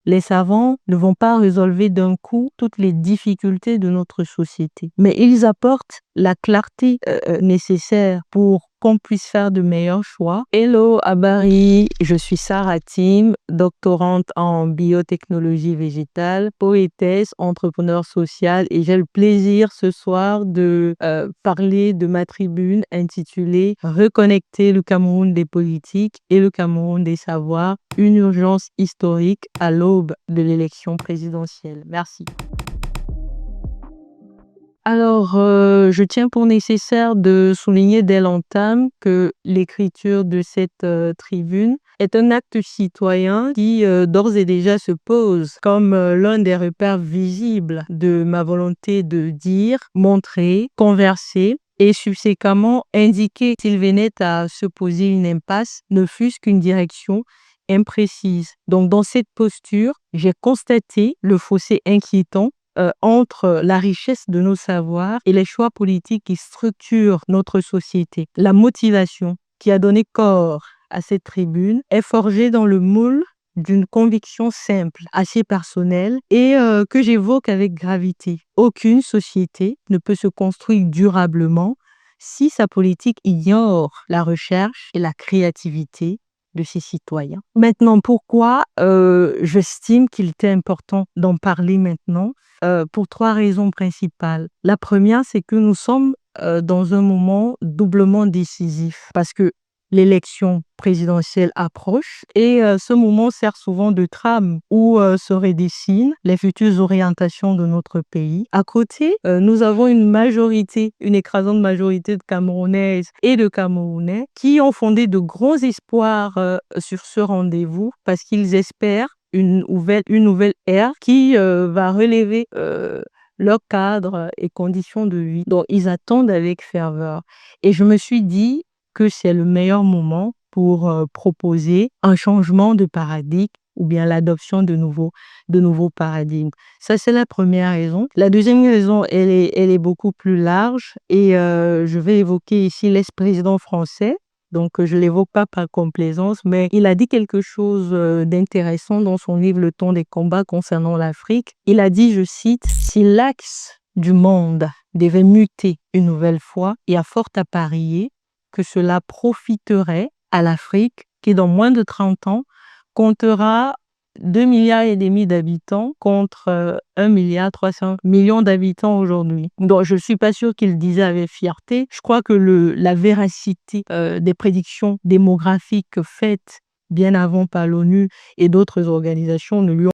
Les savants ne vont pas résolver d'un coup toutes les difficultés de notre société, mais ils apportent la clarté nécessaire pour qu'on puisse faire de meilleurs choix. Hello Abari, je suis Sarah Tim, doctorante en biotechnologie végétale, poétesse, entrepreneur social et j'ai le plaisir ce soir de parler de ma tribune intitulée Reconnecter le Cameroun des politiques et le Cameroun des savoirs, une urgence historique à l'aube de l'élection présidentielle. Merci. Alors, je tiens pour nécessaire de souligner dès l'entame que l'écriture de cette tribune est un acte citoyen qui d'ores et déjà se pose comme l'un des repères visibles de ma volonté de dire, montrer, converser et subséquemment indiquer s'il venait à se poser une impasse, ne fût-ce qu'une direction imprécise. Donc, dans cette posture, j'ai constaté le fossé inquiétant entre la richesse de nos savoirs et les choix politiques qui structurent notre société. La motivation qui a donné corps à cette tribune est forgée dans le moule d'une conviction simple, assez personnelle et que j'évoque avec gravité. Aucune société ne peut se construire durablement si sa politique ignore la recherche et la créativité de ses citoyens. Maintenant, pourquoi j'estime qu'il était important d'en parler maintenant? Pour 3 raisons principales. La première, c'est que nous sommes dans un moment doublement décisif parce que l'élection présidentielle approche et ce moment sert souvent de trame où se redessinent les futures orientations de notre pays. À côté, nous avons une majorité, une écrasante majorité de Camerounaises et de Camerounais qui ont fondé de gros espoirs sur ce rendez-vous parce qu'ils espèrent une nouvelle ère qui va relever leur cadre et conditions de vie. Donc, ils attendent avec ferveur. Et je me suis dit que c'est le meilleur moment pour proposer un changement de paradigme ou bien l'adoption de nouveaux paradigmes. Ça, c'est la première raison. La deuxième raison, elle est beaucoup plus large et je vais évoquer ici l'ex-président français. Donc, je ne l'évoque pas par complaisance, mais il a dit quelque chose d'intéressant dans son livre Le temps des combats concernant l'Afrique. Il a dit, je cite, « Si l'axe du monde devait muter une nouvelle fois, il y a fort à parier que cela profiterait à l'Afrique qui, dans moins de 30 ans, comptera 2,5 milliards d'habitants contre 1,3 milliard d'habitants aujourd'hui. » Donc, je ne suis pas sûre qu'il disait avec fierté. Je crois que la véracité des prédictions démographiques faites bien avant par l'ONU et d'autres organisations ne lui ont